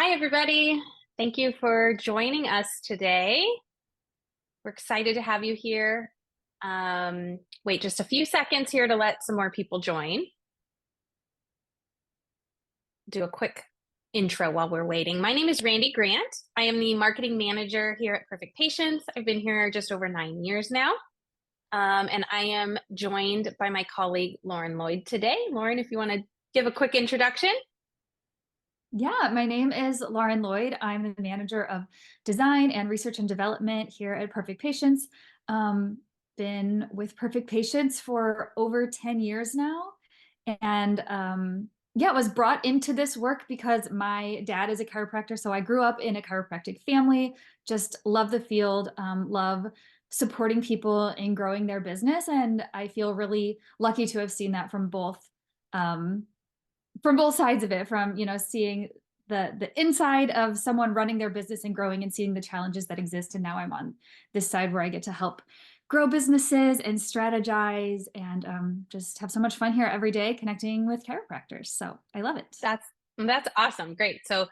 Hi, everybody. Thank you for joining us today. We're excited to have you here. Wait just a few seconds here to let some more people join. Do a quick intro while we're waiting. My name is Randy Grant. I am the marketing manager here at Perfect Patients. I've been here just over 9 years now. And I am joined by my colleague, Lauren Lloyd, today. Lauren, if you want to give a quick introduction. Yeah, my name is Lauren Lloyd. I'm the manager of design and research and development here at Perfect Patients. Been with Perfect Patients for over 10 years now. And yeah, was brought into this work because my dad is a chiropractor. So I grew up in a chiropractic family, just love the field, love supporting people in growing their business. And I feel really lucky to have seen that from both sides of it, from seeing the inside of someone running their business and growing and seeing the challenges that exist. And now I'm on this side where I get to help grow businesses and strategize and just have so much fun here every day connecting with chiropractors. So I love it. That's awesome. Great. So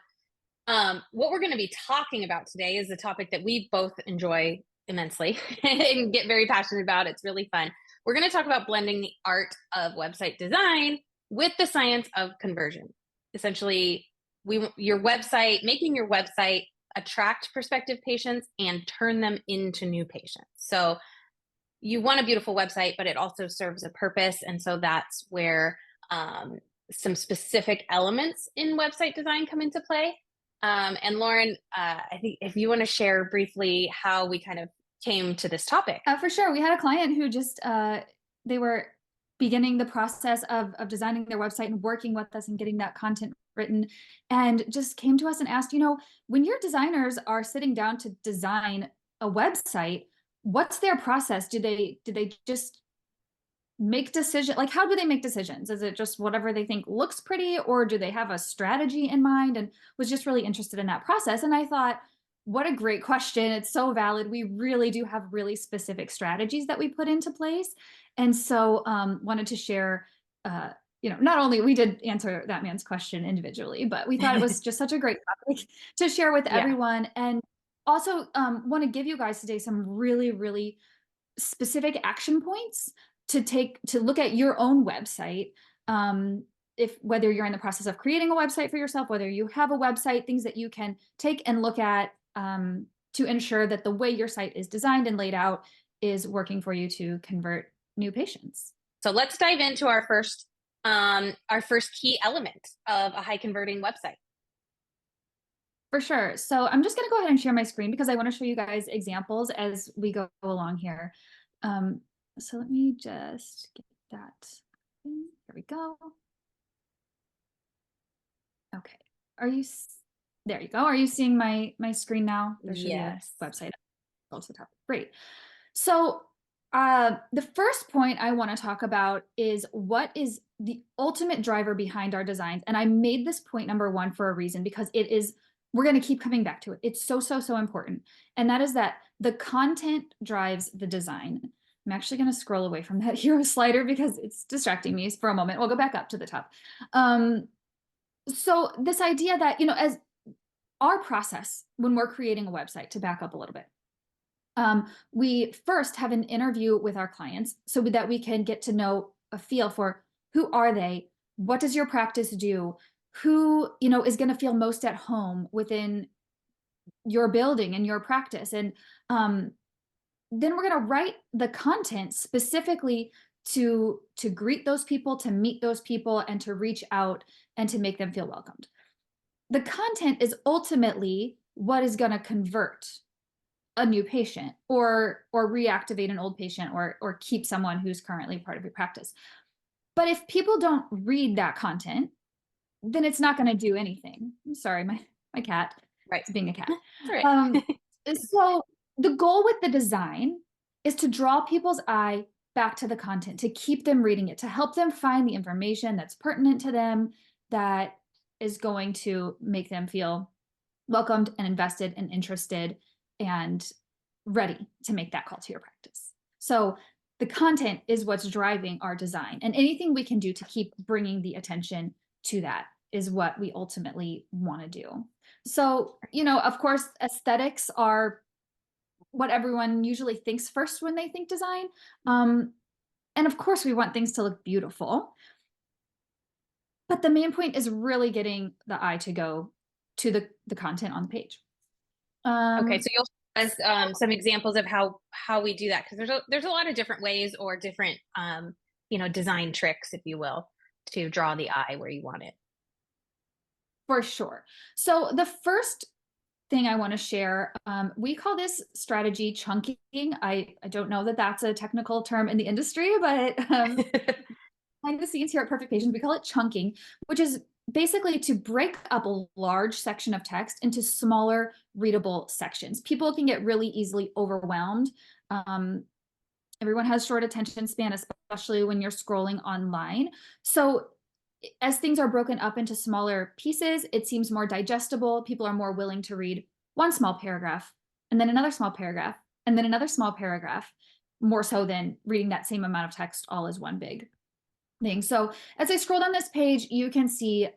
what we're going to be talking about today is a topic that we both enjoy immensely and get very passionate about. It's really fun. We're going to talk about blending the art of website design with the science of conversion. Essentially, making your website attract prospective patients and turn them into new patients. So you want a beautiful website, but it also serves a purpose. And so that's where some specific elements in website design come into play. And Lauren, I think if you want to share briefly how we kind of came to this topic. For sure. We had a client who just, they were beginning the process of designing their website and working with us and getting that content written, and just came to us and asked, when your designers are sitting down to design a website, what's their process? Do they just make decisions? Like, how do they make decisions? Is it just whatever they think looks pretty, or do they have a strategy in mind? And was just really interested in that process. And I thought, what a great question. It's so valid. We really do have really specific strategies that we put into place. And so wanted to share, not only we did answer that man's question individually, but we thought it was just such a great topic to share with everyone. And also want to give you guys today some really, really specific action points to look at your own website. Whether you're in the process of creating a website for yourself, whether you have a website, things that you can take and look at to ensure that the way your site is designed and laid out is working for you to convert new patients. So let's dive into our first key element of a high converting website. For sure. So I'm just going to go ahead and share my screen because I want to show you guys examples as we go along here. So let me just get that. Here we go. Okay. There you go. Are you seeing my screen now? There should be a website also top. Great. So the first point I want to talk about is what is the ultimate driver behind our designs. And I made this point number one for a reason, because we're going to keep coming back to it. It's so important. And that is that the content drives the design. I'm actually going to scroll away from that hero slider because it's distracting me for a moment. We'll go back up to the top. So this idea that, as our process when we're creating a website, to back up a little bit, we first have an interview with our clients so that we can get to know a feel for who are they, what does your practice do, who is going to feel most at home within your building and your practice. And then we're going to write the content specifically to greet those people, to meet those people, and to reach out and to make them feel welcomed. The content is ultimately what is going to convert a new patient or reactivate an old patient or keep someone who's currently part of your practice. But if people don't read that content, then it's not going to do anything. I'm sorry, my cat. Right. It's being a cat. Right. So the goal with the design is to draw people's eye back to the content, to keep them reading it, to help them find the information that's pertinent to them, that is going to make them feel welcomed and invested and interested and ready to make that call to your practice. So the content is what's driving our design, and anything we can do to keep bringing the attention to that is what we ultimately want to do. So, of course, aesthetics are what everyone usually thinks first when they think design. And of course, we want things to look beautiful. But the main point is really getting the eye to go to the content on the page. Okay, Um, so you'll show us some examples of how we do that, because there's a lot of different ways or different design tricks, if you will, to draw the eye where you want it. for sure. So the first thing I want to share, we call this strategy chunking. I don't know that that's a technical term in the industry, but behind the scenes here at Perfect Patients, we call it chunking, which is basically to break up a large section of text into smaller readable sections. People can get really easily overwhelmed. Everyone has short attention span, especially when you're scrolling online. So as things are broken up into smaller pieces, it seems more digestible. People are more willing to read one small paragraph and then another small paragraph and then another small paragraph, more so than reading that same amount of text all as one big thing. So as I scroll down this page, you can see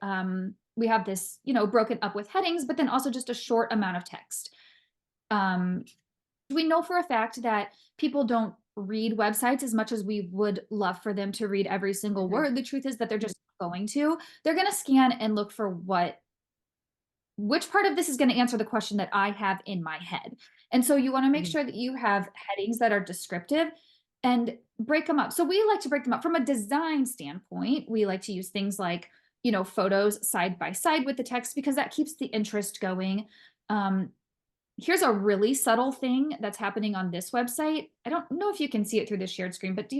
we have this, broken up with headings, but then also just a short amount of text. We know for a fact that people don't read websites as much as we would love for them to read every single word. The truth is that they're just going to. They're going to scan and look for which part of this is going to answer the question that I have in my head. And so you want to make sure that you have headings that are descriptive and break them up. So we like to break them up from a design standpoint. We like to use things like, photos side by side with the text because that keeps the interest going. Here's a really subtle thing that's happening on this website. I don't know if you can see it through the shared screen, but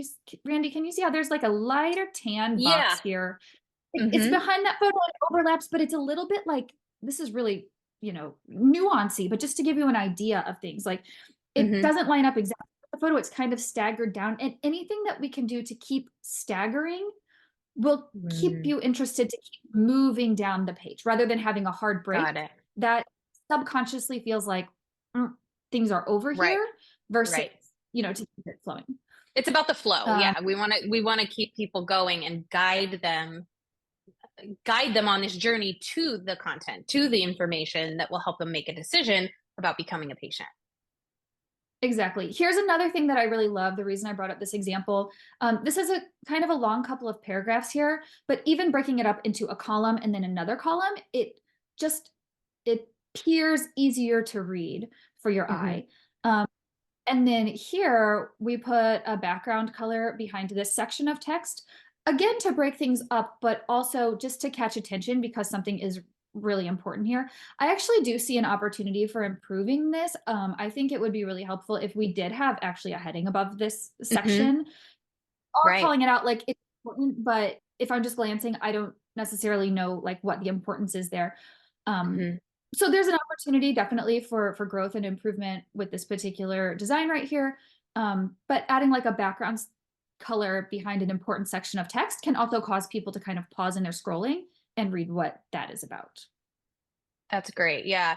Randy, can you see how there's like a lighter tan Yeah. box here? It's Mm-hmm. behind that photo, it overlaps, but it's a little bit like, this is really, nuancy, but just to give you an idea of things, like it Mm-hmm. doesn't line up exactly with the photo. It's kind of staggered down, and anything that we can do to keep staggering will keep Mm, you interested to keep moving down the page rather than having a hard got break it. that subconsciously feels like "Mm, things are over Right. here," versus, Right. to keep it flowing. It's about the flow. Um, Yeah, we want to keep people going and guide them on this journey to the content, to the information that will help them make a decision about becoming a patient. Exactly. Here's another thing that I really love. The reason I brought up this example, this is a kind of a long couple of paragraphs here, but even breaking it up into a column and then another column, just it appears easier to read for your Mm-hmm. eye. Um, and then here we put a background color behind this section of text, again, to break things up, but also just to catch attention because something is really important here. I actually do see an opportunity for improving this. I think it would be really helpful if we did have actually a heading above this Mm-hmm. section or Right. calling it out like it's important, but if I'm just glancing, I don't necessarily know like what the importance is there. Um, Mm-hmm. so there's an opportunity definitely for growth and improvement with this particular design right here. But adding like a background color behind an important section of text can also cause people to kind of pause in their scrolling and read what that is about. That's great. Yeah.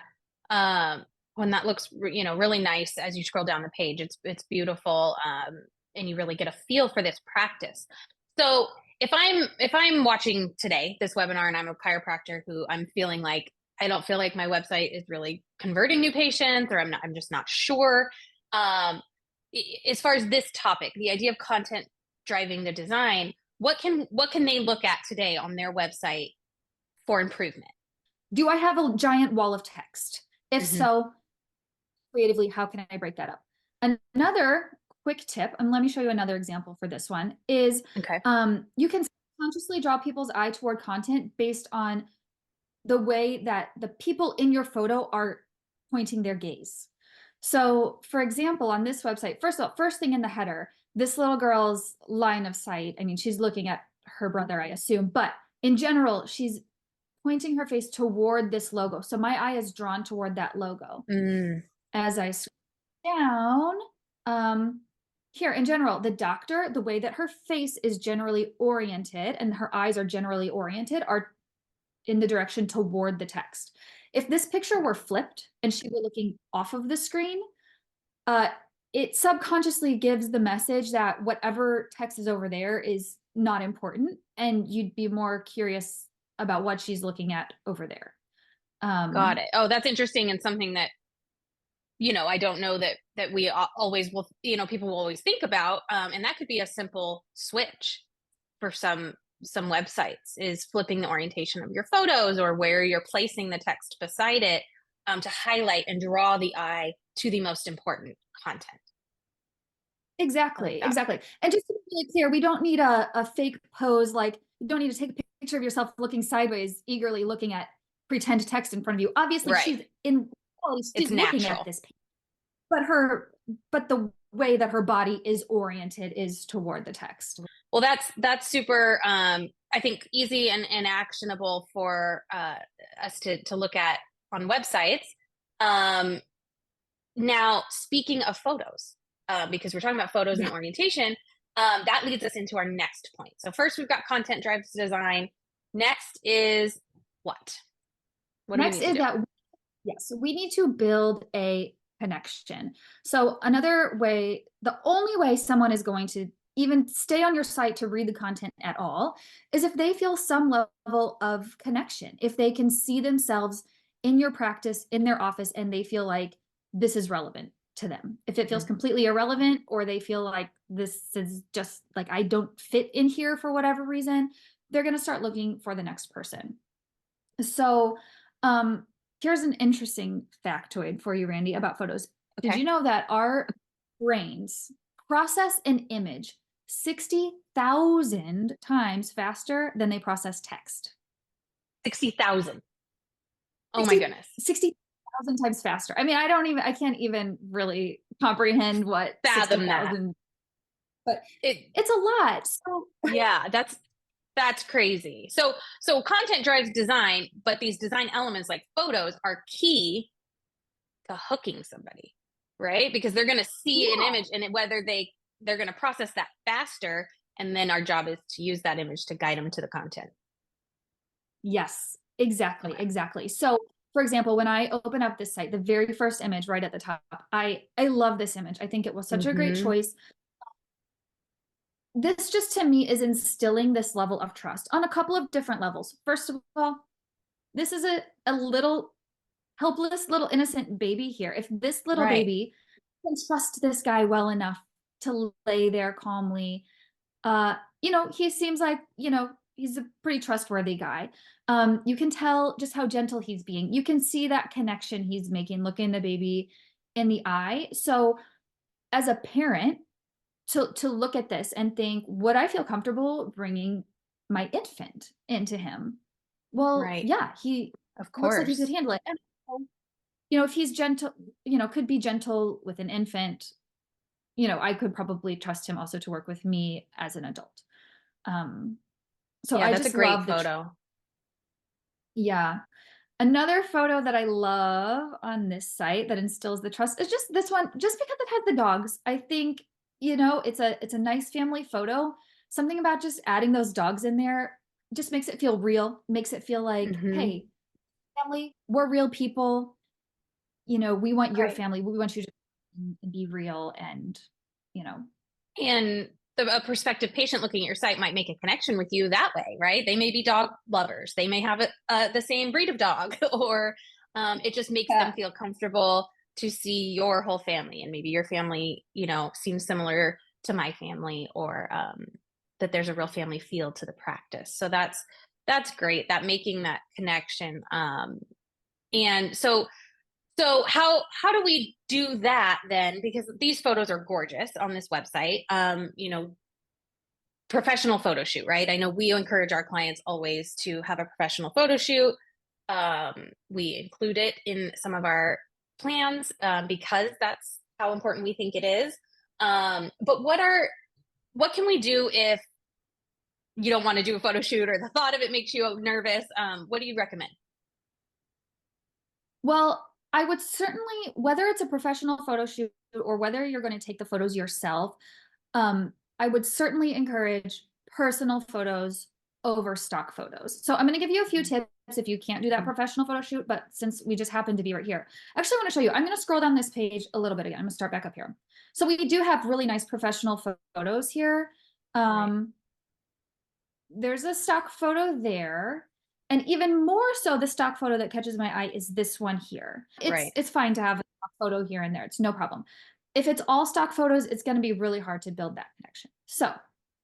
When that looks, really nice as you scroll down the page, it's beautiful. And you really get a feel for this practice. So if I'm watching today this webinar and I'm a chiropractor who I'm feeling like I don't feel like my website is really converting new patients, or I'm just not sure. As far as this topic, the idea of content driving the design, what can they look at today on their website for improvement? Do I have a giant wall of text? If Hmm. so, creatively, how can I break that up? Another quick tip, and let me show you another example for this one, is Okay. you can consciously draw people's eye toward content based on the way that the people in your photo are pointing their gaze. So, for example, on this website, first of all, first thing in the header, this little girl's line of sight, I mean, she's looking at her brother, I assume, but in general, she's pointing her face toward this logo. So my eye is drawn toward that logo. Mm, As I scroll down, here in general, the doctor, the way that her face is generally oriented and her eyes are generally oriented are in the direction toward the text. If this picture were flipped and she were looking off of the screen, uh, it subconsciously gives the message that whatever text is over there is not important, and you'd be more curious about what she's looking at over there. Got Um, it. Oh, that's interesting, and something that, I don't know that we always will, people will always think about. And that could be a simple switch for some websites, is flipping the orientation of your photos or where you're placing the text beside it, to highlight and draw the eye to the most important content. I like exactly, that. exactly. And just to be really clear, we don't need a fake pose. Like, you don't need to take a picture of yourself looking sideways, eagerly looking at pretend text in front of you. Obviously, Right. she's in reality, It's she's looking at natural. this page, but but the way that her body is oriented is toward the text. Well, that's super, I think, easy and actionable for us to look at on websites. Um, Now, speaking of photos, because we're talking about photos Yeah. and orientation, that leads us into our next point. So first, we've got content drives design. Next is what? What do we Next need to is do? that, yes, we need to build a connection. So another way, the only way someone is going to even stay on your site to read the content at all is if they feel some level of connection, if they can see themselves in your practice, in their office, and they feel like this is relevant to them. If it feels Mhm. completely irrelevant, or they feel like this is just like, I don't fit in here for whatever reason, they're going to start looking for the next person. So, here's an interesting factoid for you, Randy, about photos. Did you Okay, know that our brains process an image 60,000 times faster than they process text? 60,000. Oh my 60, goodness, 60,000 times faster. I mean, I can't even really comprehend what fathom that. 60,000, but It, it's a lot. So, yeah, that's crazy. So content drives design, but these design elements like photos are key to hooking somebody, right? Because they're going to see an yeah. image, and whether they're going to process that faster, and then our job is to use that image to guide them to the content. Yes, exactly, Okay. exactly. So, for example, when I open up this site, the very first image right at the top, I love this image. I think it was such a great Mm-hmm. choice. This just to me is instilling this level of trust on a couple of different levels. First of all, this is a little helpless little innocent baby here. If this little Right. baby can trust this guy well enough to lay there calmly, he seems like, he's a pretty trustworthy guy. You can tell just how gentle he's being. You can see that connection he's making, looking the baby in the eye. So as a parent, to look at this and think, would I feel comfortable bringing my infant into him? Well, Right. yeah, he Of looks like he could course. handle it. And, if he's gentle, could be gentle with an infant, I could probably trust him also to work with me as an adult. Um, so Yeah, I that's a just great love photo. yeah. Another photo that I love on this site that instills the trust is just this one, just because it has the dogs. I think, it's a nice family photo. Something about just adding those dogs in there just makes it feel real, makes it feel like, Mm-hmm. hey, family, we're real people. We want your Right. family. We want you to be real and, you know, And a prospective patient looking at your site might make a connection with you that way, right? They may be dog lovers. They may have the same breed of dog, or it just makes them yeah. feel comfortable to see your whole family, and maybe your family, seems similar to my family, or that there's a real family feel to the practice. So that's great. That making that connection. And so how do we do that then? Because these photos are gorgeous on this website. Professional photo shoot, right? I know we encourage our clients always to have a professional photo shoot. We include it in some of our plans, because that's how important we think it is. But what can we do if you don't want to do a photo shoot, or the thought of it makes you nervous? What do you recommend? Well, I would certainly, whether it's a professional photo shoot or whether you're going to take the photos yourself, I would certainly encourage personal photos over stock photos. So I'm going to give you a few tips if you can't do that professional photo shoot, but since we just happen to be right here, actually, I want to show you. I'm going to scroll down this page a little bit again. I'm going to start back up here. So we do have really nice professional photos here. Right. There's a stock photo there. And even more so, the stock photo that catches my eye is this one here. Right. It's fine to have a stock photo here and there. It's no problem. If it's all stock photos, it's going to be really hard to build that connection. So,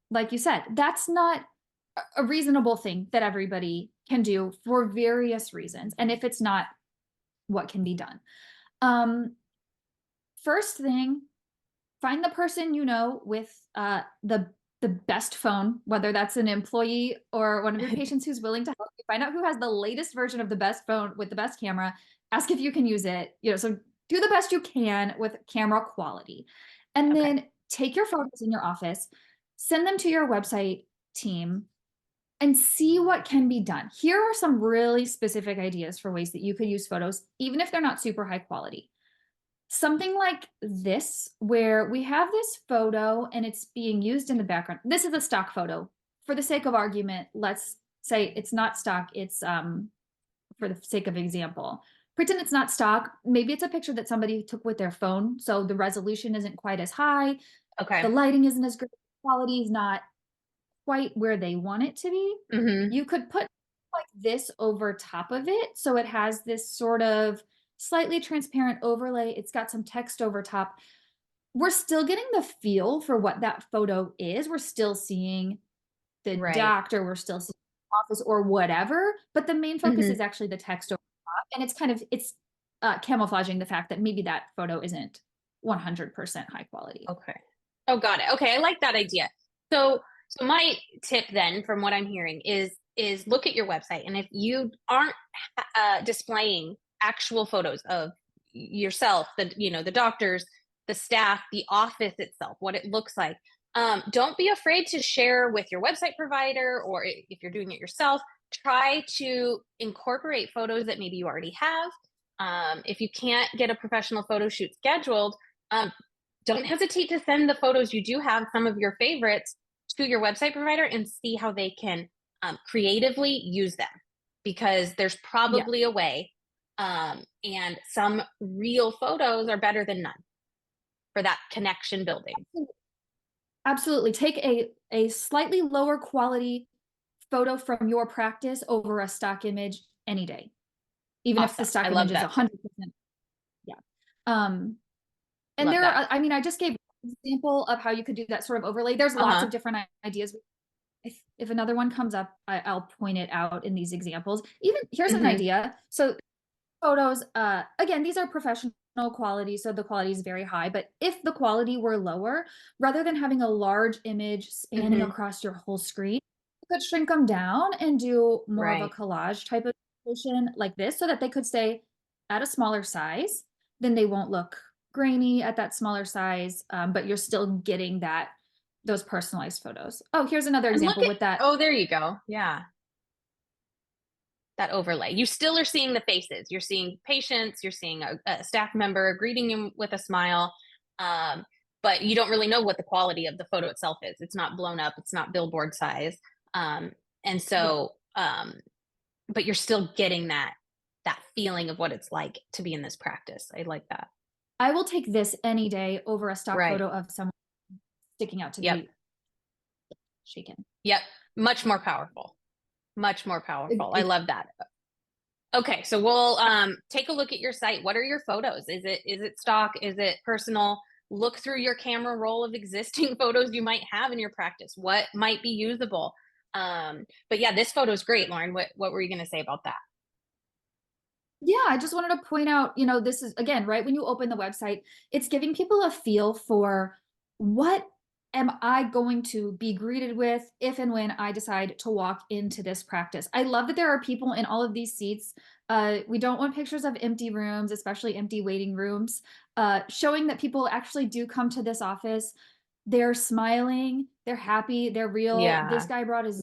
like you said, that's not a reasonable thing that everybody can do for various reasons. And if it's not, what can be done? First thing, find the person you know with the best phone, whether that's an employee or one of your patients who's willing to help you. Find out who has the latest version of the best phone with the best camera. Ask if you can use it. So do the best you can with camera quality, and Okay. then take your photos in your office, send them to your website team, and see what can be done. Here are some really specific ideas for ways that you could use photos, even if they're not super high quality. Something like this, where we have this photo and it's being used in the background. This is a stock photo. For the sake of argument, let's say it's not stock. It's for the sake of example. Pretend it's not stock. Maybe it's a picture that somebody took with their phone, so the resolution isn't quite as high. The Okay. lighting isn't as good. Quality is not quite where they want it to be. Mm-hmm. You could put like this over top of it, so it has this sort of slightly transparent overlay. It's got some text over top. We're still getting the feel for what that photo is. We're still seeing the Right. doctor, we're still seeing the office or whatever, but the main focus Mm-hmm. is actually the text over top. And it's camouflaging the fact that maybe that photo isn't 100% high quality. Okay. Oh, got it. Okay, I like that idea. So my tip then, from what I'm hearing, is look at your website, and if you aren't displaying actual photos of yourself, the doctors, the staff, the office itself, what it looks like, don't be afraid to share with your website provider, or if you're doing it yourself, try to incorporate photos that maybe you already have. If you can't get a professional photo shoot scheduled, um, don't hesitate to send the photos you do have, some of your favorites, to your website provider and see how they can creatively use them, because there's Yeah. probably a way. And some real photos are better than none for that connection building. Absolutely. Take a slightly lower quality photo from your practice over a stock image any day, even if the Awesome. I stock image love is that tip. 100%. Yeah. Um, and Love there that. are, I mean, I just gave an example of how you could do that sort of overlay. There's Uh lots huh. of different ideas. If another one comes up, I'll point it out in these examples. Even here's an Hmm. idea. So photos, again, these are professional quality, so the quality is very high. But if the quality were lower, rather than having a large image spanning Hmm. across your whole screen, you could shrink them down and do more of a Right. collage type of presentation like this, so that they could stay at a smaller size. Then they won't look grainy at that smaller size, but you're still getting those personalized photos. Oh, here's another And look example at, with that. oh, there you go. Yeah. That overlay. You still are seeing the faces. You're seeing patients, you're seeing a staff member greeting you with a smile. Um, but you don't really know what the quality of the photo itself is. It's not blown up, it's not billboard size. Um, and Yeah, so, but you're still getting that feeling of what it's like to be in this practice. I like that. I will take this any day over a stock Right. photo of someone sticking out to Yep. be shaken. Yep. Much more powerful. Much more powerful. I It- love that. Okay, so we'll take a look at your site. What are your photos? Is it stock? Is it personal? Look through your camera roll of existing photos you might have in your practice. What might be usable? But yeah, this photo is great, Lauren. What were you going to say about that? yeah, I just wanted to point out, this is again, right when you open the website, it's giving people a feel for what am I going to be greeted with if and when I decide to walk into this practice. I love that there are people in all of these seats. We don't want pictures of empty rooms, especially empty waiting rooms, showing that people actually do come to this office. They're smiling, they're happy, they're real. This Yeah. guy brought his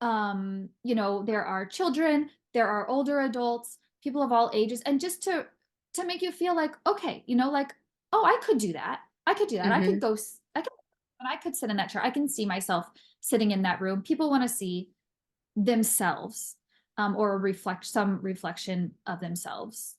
there are children, there are older adults, people of all ages, and just to make you feel like, okay, like, oh, I could do that. I could do that. I could Hmm. go I could and I could sit in that chair. I can see myself sitting in that room. People want to see themselves, or reflection of themselves,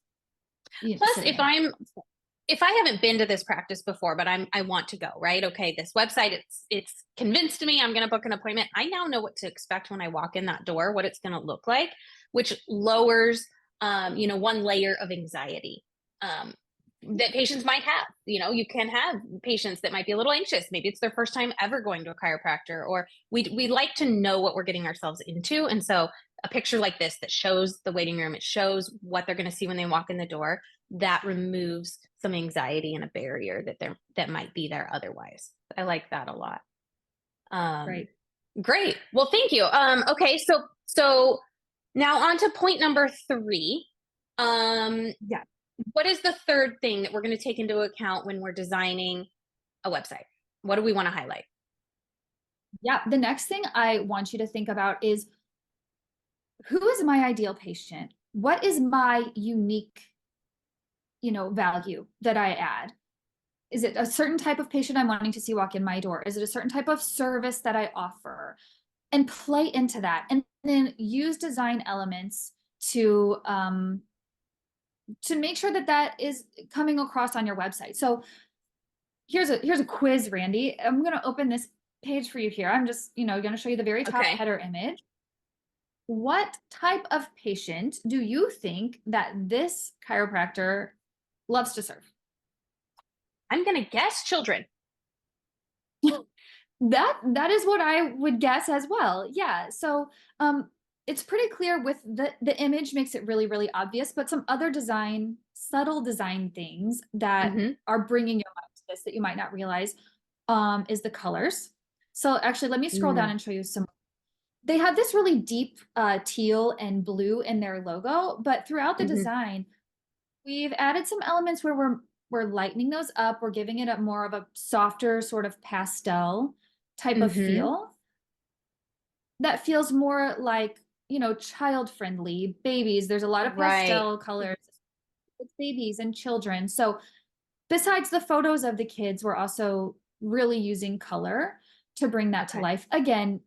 Plus, sitting if in that I'm room. So, if I haven't been to this practice before, but I want to go, right? Okay, this website, it's convinced me I'm going to book an appointment. I now know what to expect when I walk in that door, what it's going to look like, which lowers, one layer of anxiety that patients might have. You can have patients that might be a little anxious. Maybe it's their first time ever going to a chiropractor, or we like to know what we're getting ourselves into. And so a picture like this that shows the waiting room, it shows what they're going to see when they walk in the door, that removes some anxiety and a barrier that might be there otherwise. I like that a lot. Um, Right. Great. Well, thank you. Okay, so now on to point number 3. Um, Yeah. what is the third thing that we're going to take into account when we're designing a website? What do we want to highlight? Yeah. The next thing I want you to think about is, who is my ideal patient? What is my unique, value that I add? Is it a certain type of patient I'm wanting to see walk in my door? Is it a certain type of service that I offer? And play into that, and then use design elements to make sure that that is coming across on your website. So here's a quiz, Randy. I'm going to open this page for you here. I'm just, going to show you the very top Okay. header image. What type of patient do you think that this chiropractor loves to serve? I'm going to guess children. That is what I would guess as well. Yeah. So it's pretty clear with the image makes it really, really obvious, but some other subtle design things that Mm-hmm. are bringing your mind to this that you might not realize is the colors. So actually, let me scroll down Mm, and show you some. They have this really deep teal and blue in their logo, but throughout the mm-hmm. design, we've added some elements where we're lightening those up. We're giving it a more of a softer sort of pastel type of Mm-hmm. feel that feels more like, child friendly. Babies, there's a lot of Right. pastel colors with babies and children. So besides the photos of the kids, we're also really using color to bring that to Okay. life. Again,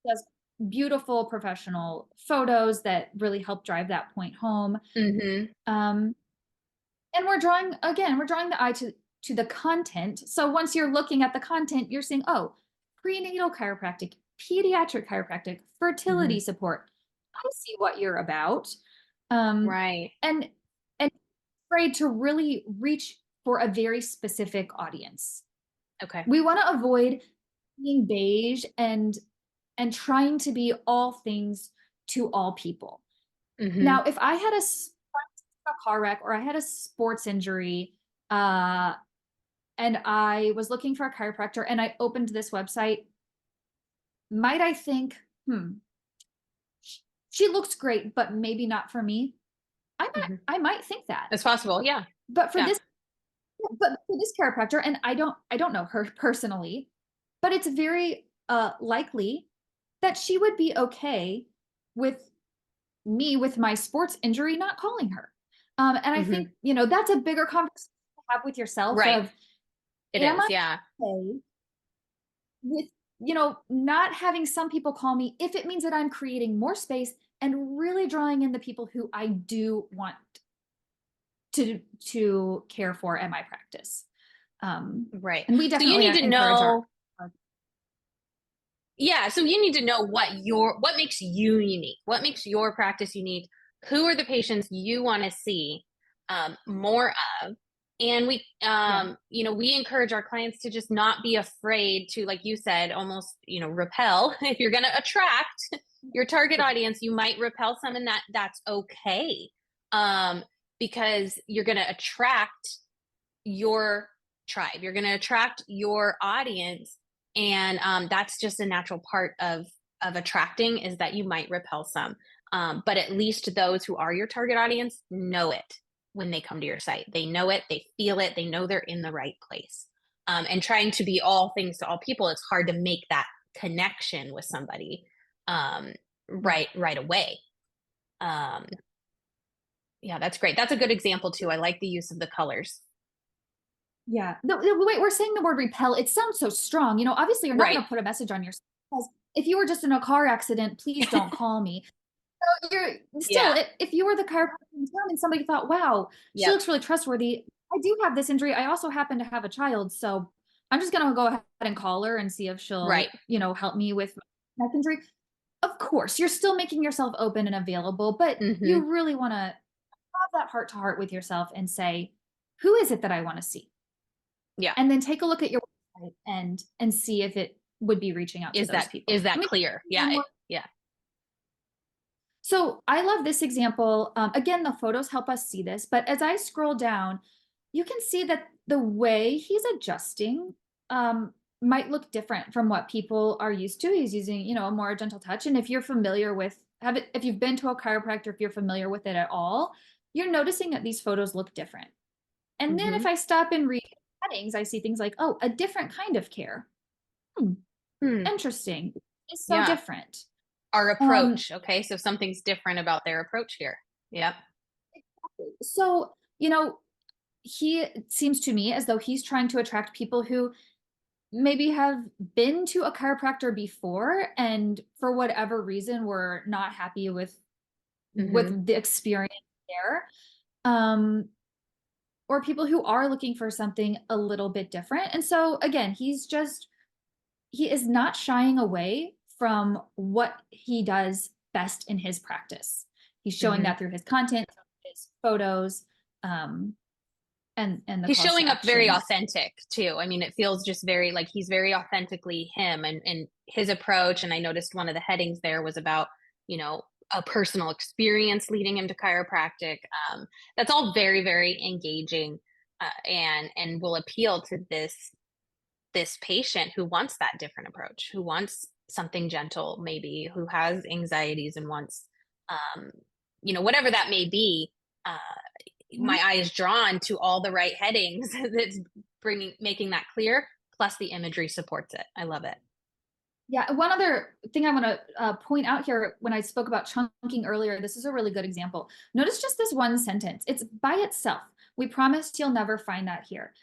does beautiful professional photos that really help drive that point home. Mm-hmm. Um, and we're drawing the eye to the content. So once you're looking at the content, you're saying, oh, prenatal chiropractic, pediatric chiropractic, Mm-hmm. fertility support. I see what you're about. um Right. and and afraid to really reach for a very specific audience. Okay. We want to avoid being beige and trying to be all things to all people. Mm-hmm. Now, if I had a car wreck or I had a sports injury, uh, and I was looking for a chiropractor and I opened this website, might I think, she looks great, but maybe not for me? Mm-hmm. I might think that. It's possible. Yeah. But for Yeah. this, but for this chiropractor, and I don't know her personally, but it's very likely that she would be okay with me with my sports injury not calling her. And I Mm-hmm. think, that's a bigger conversation to have with yourself Right. of, It am is. I Yeah. okay with, not having some people call me if it means that I'm creating more space and really drawing in the people who I do want to care for at my practice. Right. And we So you definitely need to encourage know, our yeah. So you need to know what makes you unique, what makes your practice unique. Who are the patients you want to see more of? And yeah, we encourage our clients to just not be afraid to, like you said, almost, repel. If you're going to attract your target yeah, audience, you might repel some, and that's okay. Um, because you're going to attract your tribe. You're going to attract your audience, and that's just a natural part of attracting, is that you might repel some. But at least those who are your target audience know it when they come to your site. They know it, they feel it, they know they're in the right place. And trying to be all things to all people, it's hard to make that connection with somebody um, yeah. right away. Um, yeah, that's great. That's a good example too. I like the use of the colors. Yeah. The way we're saying the word repel, it sounds so strong. Obviously, you're not Right. going to put a message on your because if you were just in a car accident, please don't call me. So you're still, Yeah. if you were the chiropractor in town and somebody thought, wow, she Yep. looks really trustworthy, I do have this injury. I also happen to have a child, so I'm just gonna go ahead and call her and see if Right. she'll, help me with my neck injury. Of course, you're still making yourself open and available, but Mm-hmm. you really want to have that heart to heart with yourself and say, who is it that I want to see? Yeah. And then take a look at your website and see if it would be reaching out to Is those that is people. that Let me clear? Yeah. one more. Yeah. So I love this example. Again, the photos help us see this, but as I scroll down, you can see that the way he's adjusting might look different from what people are used to. He's using, a more gentle touch. And if you're familiar with if you've been to a chiropractor, if you're familiar with it at all, you're noticing that these photos look different. And then if Mm-hmm. I stop and read headings, I see things like, oh, a different kind of care. Hmm, Hmm. interesting. It's so Yeah. different. Our Um, approach. Okay. So something's different about their approach here. Yep. so, he seems to me as though he's trying to attract people who maybe have been to a chiropractor before and for whatever reason were not happy with Mm-hmm. the experience there. Um, or people who are looking for something a little bit different. And so again, he is not shying away from what he does best in his practice. He's showing Mm-hmm. that through his content, his photos, um, and the He's calls to showing up very action. authentic too. I mean, it feels just very like he's very authentically him and his approach. And I noticed one of the headings there was about, you know, a personal experience leading him to chiropractic. That's all very, very engaging, and will appeal to this patient who wants that different approach, who wants something gentle, maybe, who has anxieties and wants, um, whatever that may be. Uh, my eye is drawn to all the right headings that's making that clear. Plus, the imagery supports it. I love it. Yeah, one other thing I want to point out here when I spoke about chunking earlier, this is a really good example. Notice just this one sentence. It's by itself. We promise you'll never find that here.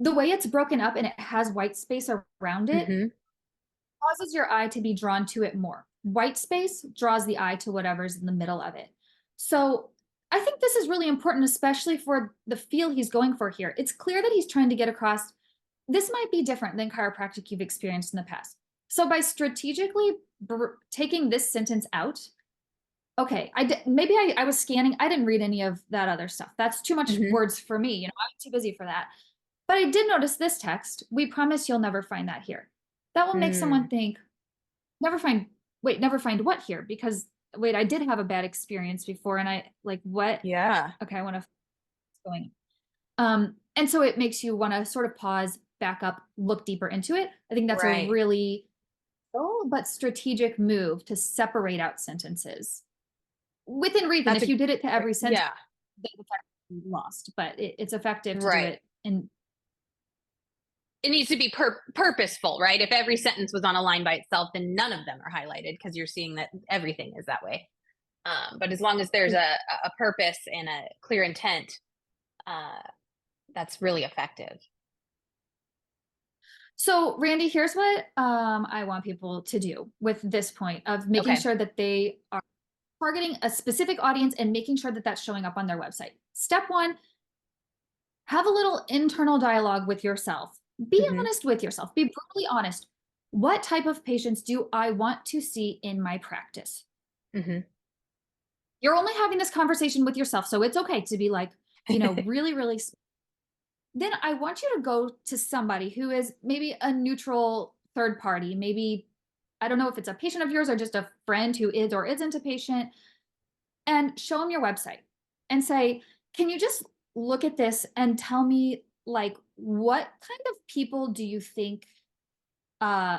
The way it's broken up and it has white space around it Mm-hmm. causes your eye to be drawn to it more. White space draws the eye to whatever's in the middle of it. So I think this is really important, especially for the feel he's going for here. It's clear that he's trying to get across this might be different than chiropractic you've experienced in the past. So by strategically taking this sentence out, okay, maybe I was scanning. I didn't read any of that other stuff. That's too much Mm-hmm. words for me. I'm too busy for that. But I did notice this text. We promise you'll never find that here. That will make Mm. someone think, never find, wait, never find what here? Because wait, I did have a bad experience before and I like what? Yeah, Okay, I want to what's going. And so it makes you want to sort of pause, back up, look deeper into it. I think that's a right. really subtle but strategic move to separate out sentences within reason. That's If a you did it to every sentence, yeah, the effect would be lost. But it's effective to do right. it in. It needs to be purposeful, right? If every sentence was on a line by itself, then none of them are highlighted because you're seeing that everything is that way. But as long as there's a purpose and a clear intent, uh, that's really effective. So, Randy, here's what I want people to do with this point of making Okay. sure that they are targeting a specific audience and making sure that that's showing up on their website. Step one, have a little internal dialogue with yourself. Be Mm-hmm. honest with yourself. Be brutally honest. What type of patients do I want to see in my practice? Mm-hmm. You're only having this conversation with yourself, so it's okay to be like, really, really. Then I want you to go to somebody who is maybe a neutral third party. Maybe, I don't know if it's a patient of yours or just a friend who is or isn't a patient, and show them your website and say, can you just look at this and tell me, like, what kind of people do you think uh,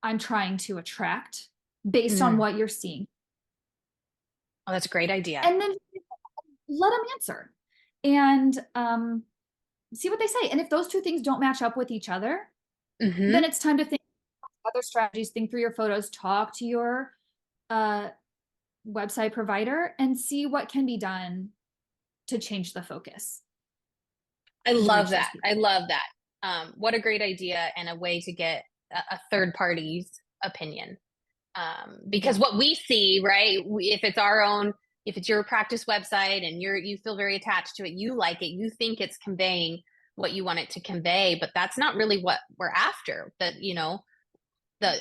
I'm trying to attract based on Mm. what you're seeing? Oh, that's a great idea. And then let them answer and see what they say. And if those two things don't match up with each other, then Mm-hmm. it's time to think other strategies, think through your photos, talk to your uh, website provider, and see what can be done to change the focus I and to love reach those that. I people. love that. What a great idea and a way to get a third party's opinion. Because Yeah. what we see, right, if it's our own, if it's your practice website and you feel very attached to it, you like it, you think it's conveying what you want it to convey, but that's not really what we're after. That, the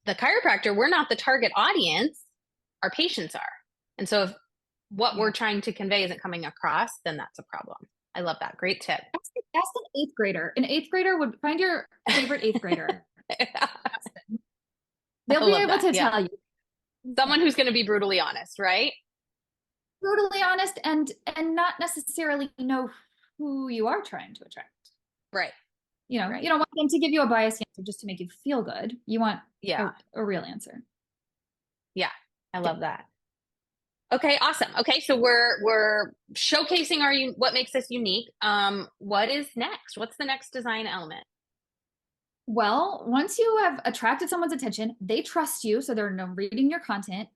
the chiropractor, we're not the target audience, our patients are. And so if what we're Yeah. trying to convey isn't coming across, then that's a problem. I love that. Great tip. Ask an eighth grader. An eighth grader would find your favorite eighth grader. I Ask them. They'll be love able that. to Yeah. tell you. Someone who's going to be brutally honest, right? Brutally honest and not necessarily know who you are trying to attract. Right. You Right. don't want them to give you a biased answer just to make you feel good. You want Yeah. a real answer. Yeah. I Yeah. love that. Okay, awesome. Okay, so we're showcasing what makes us unique. What is next? What's the next design element? Well, once you have attracted someone's attention, they trust you, so they're reading your content.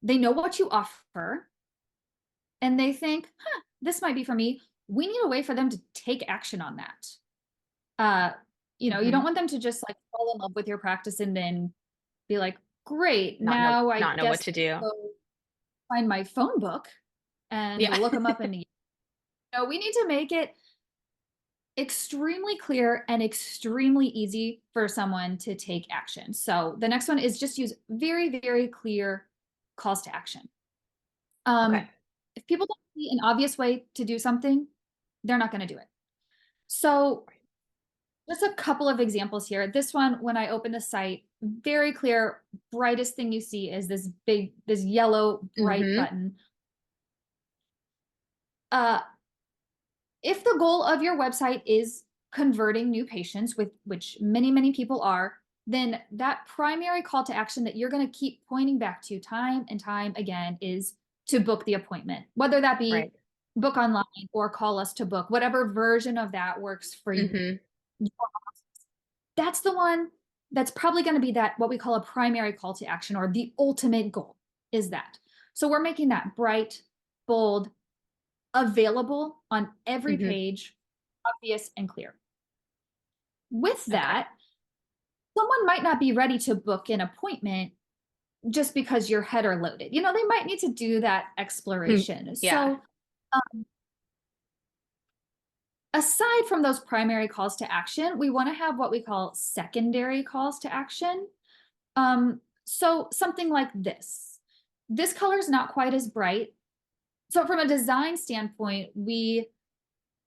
They know what you offer, and they think, huh, this might be for me. We need a way for them to take action on that. You don't Hmm. want them to just like fall in love with your practice and then be like, great, Not know now I not know what guess to do. I'll go find my phone book and Yeah. look them up in the we need to make it extremely clear and extremely easy for someone to take action. So the next one is just use very, very clear calls to action. Okay. If people don't see an obvious way to do something, they're not going to do it. So just a couple of examples here. This one, when I open the site, very clear, brightest thing you see is this yellow bright Hmm. button. If the goal of your website is converting new patients, with which many, many people are, then that primary call to action that you're going to keep pointing back to time and time again is to book the appointment, whether that be Right. book online or call us to book, whatever version of that works for you. Hmm. That's the one that's probably going to be that what we call a primary call to action, or the ultimate goal is that. So we're making that bright, bold, available on every Hmm. page, obvious and clear. With Okay. that, someone might not be ready to book an appointment just because your header loaded. They might need to do that exploration. Yeah. So, aside from those primary calls to action, we want to have what we call secondary calls to action. So something like this. This color is not quite as bright. So from a design standpoint, we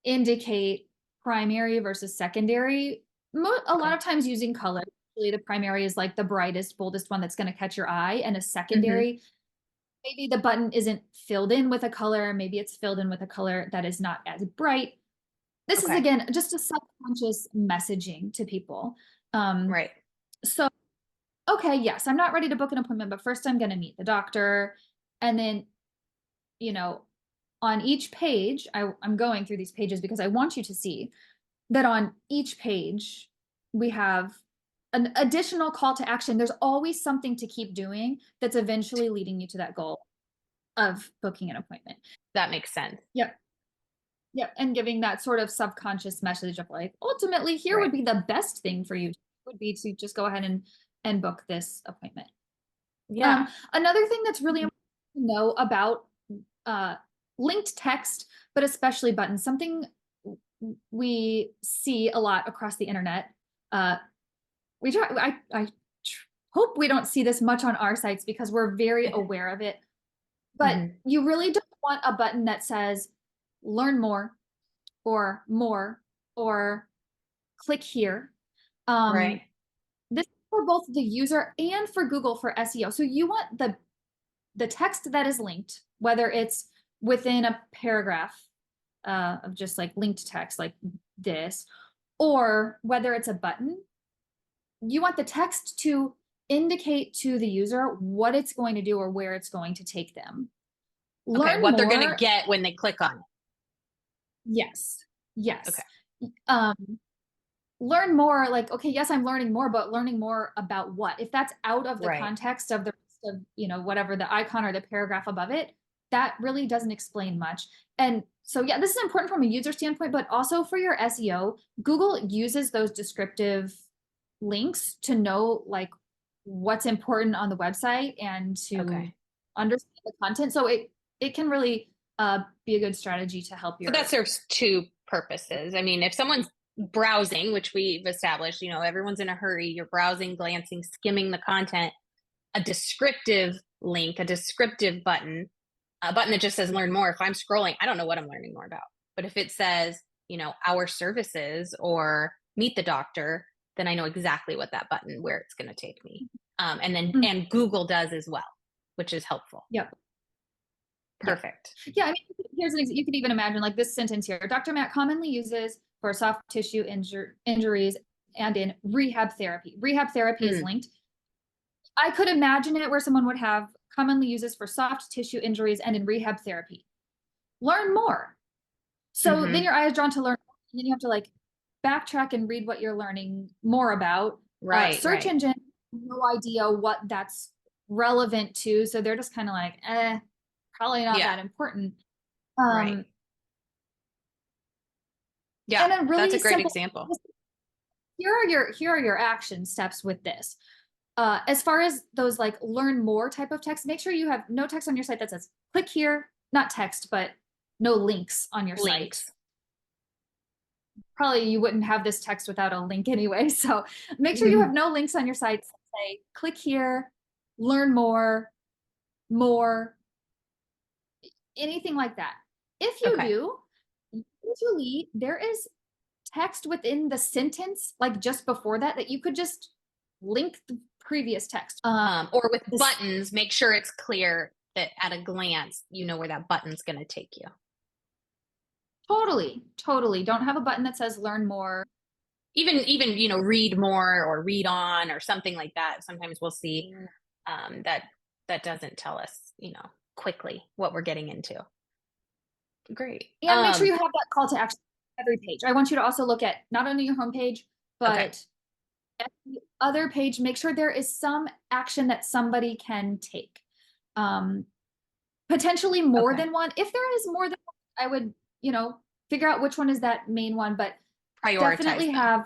indicate primary versus secondary. A lot Okay. of times using color. Usually the primary is like the brightest, boldest one that's going to catch your eye, and a Hmm. secondary, maybe the button isn't filled in with a color, maybe it's filled in with a color that is not as bright. This is Okay. again just a subconscious messaging to people. Um, Right. so okay, yes, I'm not ready to book an appointment, but first I'm going to meet the doctor. And then, you know, on each page, I'm going through these pages because I want you to see that on each page, we have an additional call to action. There's always something to keep doing that's eventually leading you to that goal of booking an appointment. That makes sense. Yep. Yep. And giving that sort of subconscious message of like, ultimately, here Right. would be the best thing for you would be to just go ahead and book this appointment. Yeah. Another thing that's really important to know about uh, linked text, but especially buttons, something we see a lot across the internet. Uh, we try. I hope we don't see this much on our sites because we're very aware of it. But Hmm. you really don't want a button that says "learn more" or or "click here." Um, Right. this is for both the user and for Google for SEO. So you want the text that is linked, whether it's within a paragraph of just like linked text like this, or whether it's a button, you want the text to indicate to the user what it's going to do or where it's going to take them. Okay. Learn What they're going to more. get when they click on it. Yes. Okay. Yes. Um, learn more, like, okay, yes, I'm learning more, but learning more about what? If that's out of the Right. context of the rest of, whatever the icon or the paragraph above it, that really doesn't explain much. And so, yeah, this is important from a user standpoint, but also for your SEO. Google uses those descriptive links to know like what's important on the website and to Okay. understand the content. So it can really be a good strategy to help So that your. serves two purposes. I mean, if someone's browsing, which we've established, everyone's in a hurry, you're browsing, glancing, skimming the content, a descriptive link, a descriptive button, a button that just says learn more. If I'm scrolling, I don't know what I'm learning more about. But if it says, our services or meet the doctor, then I know exactly what that button, where it's going to take me. Mm, And Google does as well, which is helpful. yep. Yeah. Perfect. Yeah. I mean, you could even imagine like this sentence here. Dr. Matt commonly uses for soft tissue injuries and in rehab therapy. Rehab therapy is Mm, linked. I could imagine it where someone would have commonly uses for soft tissue injuries and in rehab therapy. Learn more. So then mm-hmm. your eye is drawn to learn, and then you have to like backtrack and read what you're learning more about. Right, Search right. engine, no idea what that's relevant to. So they're just kind of like, probably not Yeah, that important. right. Um, Yeah, and a that's a really great simple, example. here are your action steps with this. As far as those like learn more type of text, make sure you have no text on your site that says click here, not text, but no links on your site. Links. Probably you wouldn't have this text without a link anyway. So make sure you have Mhm. no links on your site that say click here, learn more, more, anything like that. If you Okay. do, usually there is text within the sentence, like just before that, that you could just link the previous text. Or with This buttons, make sure it's clear that at a glance, you know where that button's going to take you. totally don't have a button that says learn more. Even read more or read on or something like that. Sometimes we'll see that doesn't tell us, quickly what we're getting into. Great. And make sure you have that call to action every page. I want you to also look at not only your homepage, Okay. but every other page. Make sure there is some action that somebody can take. Um, Potentially more Okay. than one. If there is more than one, I would, figure out which one is that main one, but Prioritize definitely them.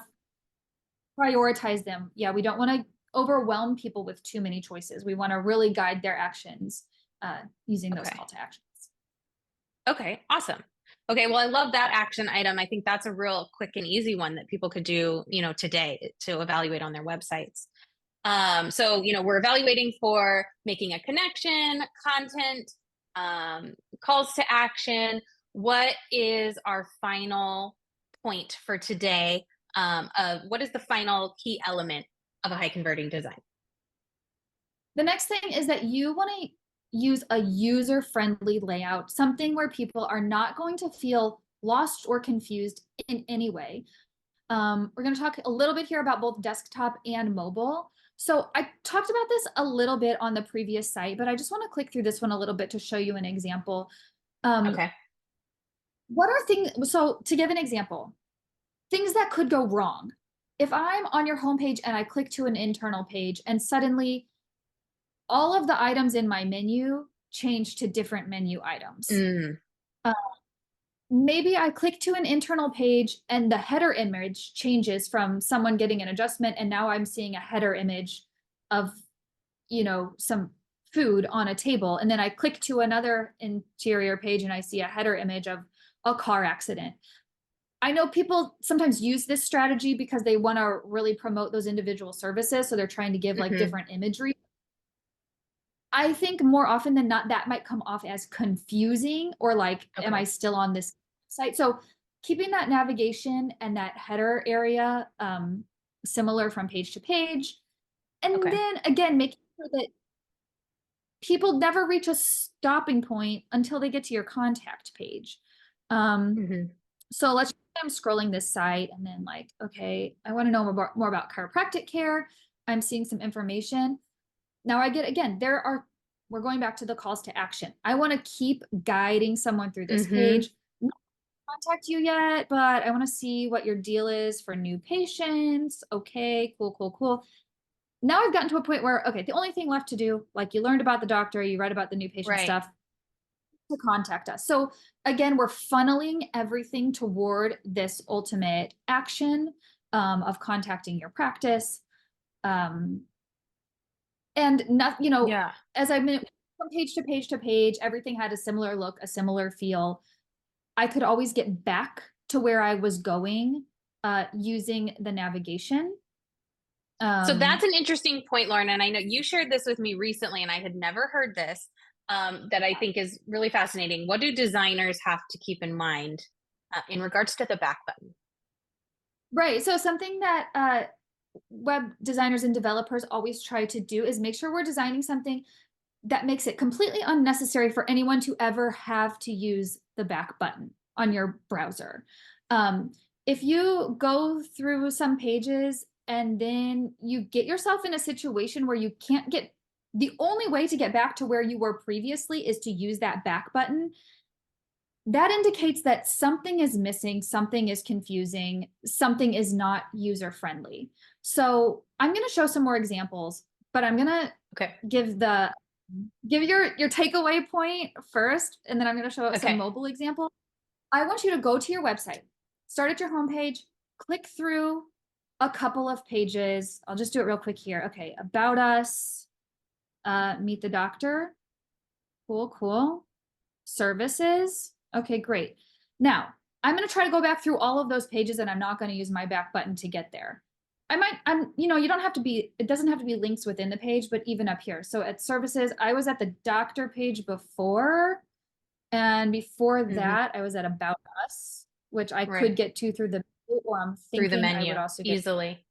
prioritize them. Yeah, we don't want to overwhelm people with too many choices. We want to really guide their actions using those Okay. call to actions. Okay. Awesome. Okay. Well, I love that action item. I think that's a real quick and easy one that people could do, today to evaluate on their websites. So, we're evaluating for making a connection, content, calls to action. What is our final point for today? Of what is the final key element of a high converting design? The next thing is that you want to use a user friendly layout, something where people are not going to feel lost or confused in any way. We're going to talk a little bit here about both desktop and mobile. So I talked about this a little bit on the previous site, but I just want to click through this one a little bit to show you an example. Um, Okay. what are things, so to give an example, things that could go wrong. If I'm on your homepage and I click to an internal page and suddenly all of the items in my menu change to different menu items. Mm, Uh, Maybe I click to an internal page and the header image changes from someone getting an adjustment, and now I'm seeing a header image of, some food on a table. And then I click to another interior page and I see a header image of a car accident. I know people sometimes use this strategy because they want to really promote those individual services. So they're trying to give like hmm different imagery. I think more often than not, that might come off as confusing or like, am I Okay. still on this site? So keeping that navigation and that header area similar from page to page. And Okay. then again, making sure that people never reach a stopping point until they get to your contact page. Um, hmm so let's say I'm scrolling this site and then like, okay, I want to know more about chiropractic care. I'm seeing some information. Now I get, again, we're going back to the calls to action. I want to keep guiding someone through this hmm page. Not contact you yet, but I want to see what your deal is for new patients. Okay, cool. Now I've gotten to a point where, okay, the only thing left to do, like you learned about the doctor, you read about the new patient Right. stuff, to contact us. So again, we're funneling everything toward this ultimate action of contacting your practice. Um, and not, Yeah. as I mentioned, from page to page to page, everything had a similar look, a similar feel. I could always get back to where I was going using the navigation. So Um, that's an interesting point, Lauren. And I know you shared this with me recently, and I had never heard this, that I think is really fascinating. What do designers have to keep in mind in regards to the back button? right. So something that web designers and developers always try to do is make sure we're designing something that makes it completely unnecessary for anyone to ever have to use the back button on your browser. Um, if you go through some pages and then you get yourself in a situation where you can't get, the only way to get back to where you were previously is to use that back button, that indicates that something is missing, something is confusing, something is not user friendly. So I'm going to show some more examples, but I'm going to Okay. give your takeaway point first, and then I'm going to show some Okay. mobile examples. I want you to go to your website, start at your homepage, click through a couple of pages. I'll just do it real quick here. Okay, about us, meet the doctor. Cool, cool. Services. Okay, great. Now, I'm going to try to go back through all of those pages, and I'm not going to use my back button to get there. You don't have to be, it doesn't have to be links within the page, but even up here. So at services, I was at the doctor page before, and before Hmm. that, I was at about us, which I Right. could get to through the, or I'm Through the thinking I menu would also get, easily.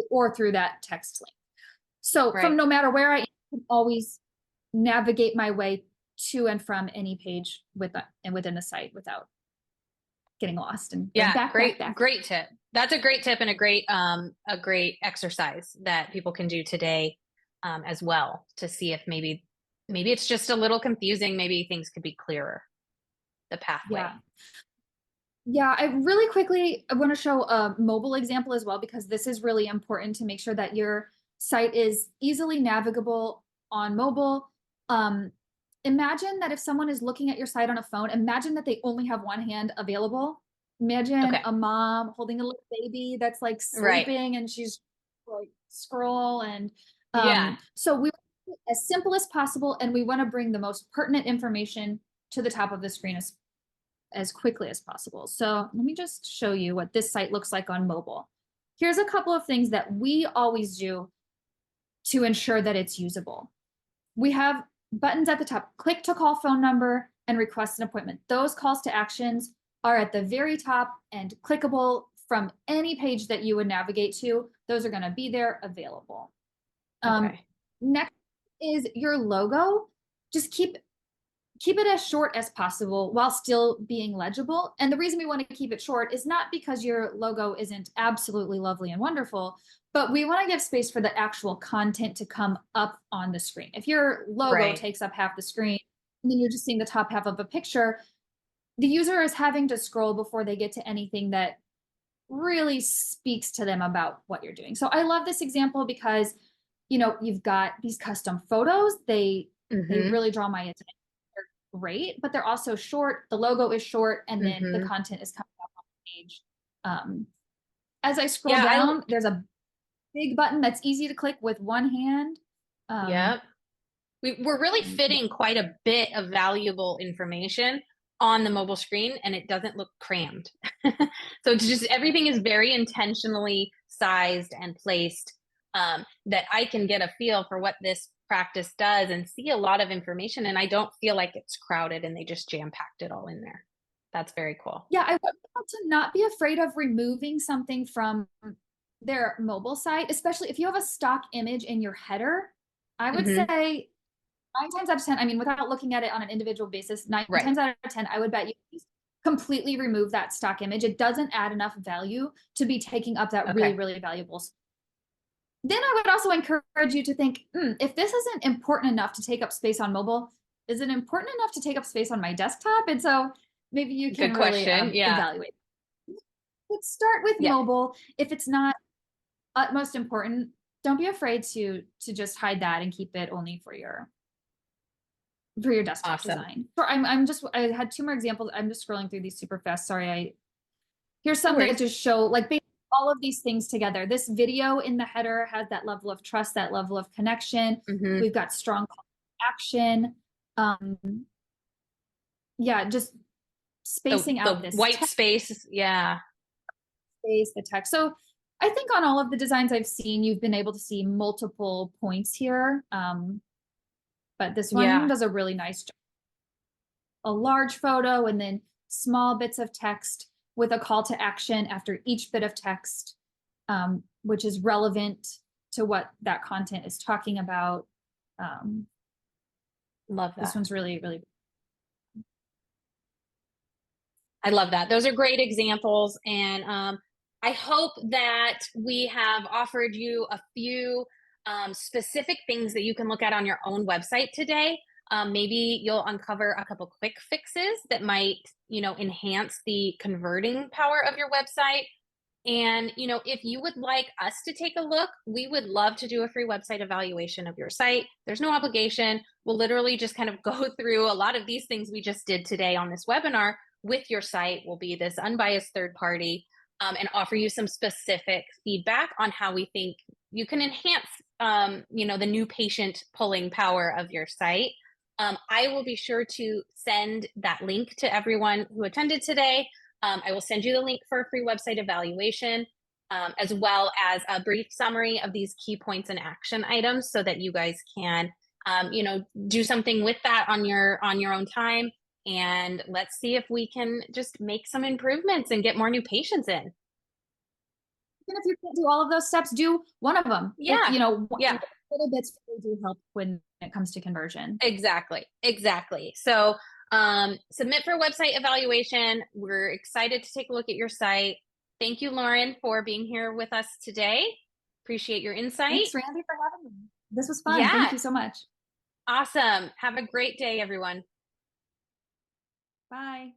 or through that text link. So from Right. no matter where I am, I can always navigate my way to and from any page and within the site without getting lost and going Yeah. back, back, Great. back. Great tip. That's a great tip and a great exercise that people can do today as well to see if maybe it's just a little confusing. Maybe things could be clearer, the pathway. Yeah. Yeah, I really quickly I want to show a mobile example as well, because this is really important to make sure that your site is easily navigable on mobile. Um, Imagine that if someone is looking at your site on a phone, imagine that they only have one hand available. Imagine Okay. a mom holding a little baby that's like Right. sleeping and she's like scroll and Yeah. so we want it as simple as possible, and we want to bring the most pertinent information to the top of the screen as quickly as possible. So let me just show you what this site looks like on mobile. Here's a couple of things that we always do to ensure that it's usable. We have buttons at the top, click to call phone number and request an appointment. Those calls to actions are at the very top and clickable from any page that you would navigate to. Those are going to be there available. Okay. Next is your logo. Just keep it as short as possible while still being legible. And the reason we want to keep it short is not because your logo isn't absolutely lovely and wonderful, but we want to give space for the actual content to come up on the screen. If your logo Right. takes up half the screen and then you're just seeing the top half of a picture, the user is having to scroll before they get to anything that really speaks to them about what you're doing. So I love this example because, you've got these custom photos. They Mm-hmm. really draw my attention. Great, but they're also short. The logo is short, and then the Mm-hmm. content is coming up on the page. Um, as I scroll Yeah. down, there's a big button that's easy to click with one hand. Um, Yep. We're really yeah, fitting quite a bit of valuable information on the mobile screen, and it doesn't look crammed. So it's just everything is very intentionally sized and placed, that I can get a feel for what this practice does and see a lot of information. And I don't feel like it's crowded and they just jam packed it all in there. That's very cool. I want people to not be afraid of removing something from their mobile site, especially if you have a stock image in your header. I would Hmm. say 9 times out of 10, I mean, without looking at it on an individual basis, nine Right. times out of 10, I would bet you completely remove that stock image. It doesn't add enough value to be taking up that really, Okay. really valuable space. Then I would also encourage you to think, if this isn't important enough to take up space on mobile, is it important enough to take up space on my desktop? And so maybe you can Good really question. Yeah. evaluate. Let's start with Yeah. mobile. If it's not utmost important, don't be afraid to just hide that and keep it only for your desktop Awesome. design. I had two more examples. I'm just scrolling through these super fast. Sorry, here's No some that worries. just show like basically all of these things together. This video in the header has that level of trust, that level of connection. Hmm. We've got strong action. Um, yeah, just spacing out The this white text space. Yeah. space, the text. So I think on all of the designs I've seen, you've been able to see multiple points here. But this one Yeah. does a really nice job. A large photo and then small bits of text with a call to action after each bit of text, which is relevant to what that content is talking about. Um, Love this that. one's really, really. I love that. Those are great examples. And I hope that we have offered you a few specific things that you can look at on your own website today. Maybe you'll uncover a couple quick fixes that might, enhance the converting power of your website. And, if you would like us to take a look, we would love to do a free website evaluation of your site. There's no obligation. We'll literally just kind of go through a lot of these things we just did today on this webinar with your site. We'll be this unbiased third party and offer you some specific feedback on how we think you can enhance, the new patient pulling power of your site. I will be sure to send that link to everyone who attended today. I will send you the link for a free website evaluation, as well as a brief summary of these key points and action items so that you guys can, do something with that on your own time. And let's see if we can just make some improvements and get more new patients in. Even if you can't do all of those steps, do one of them. Yeah. Yeah. Little bits really do help when it comes to conversion. Exactly. So submit for website evaluation. We're excited to take a look at your site. Thank you, Lauren, for being here with us today. Appreciate your insight. Thanks, Randy, for having me. This was fun. Yeah, Thank you so much. awesome. Have a great day, everyone. Bye.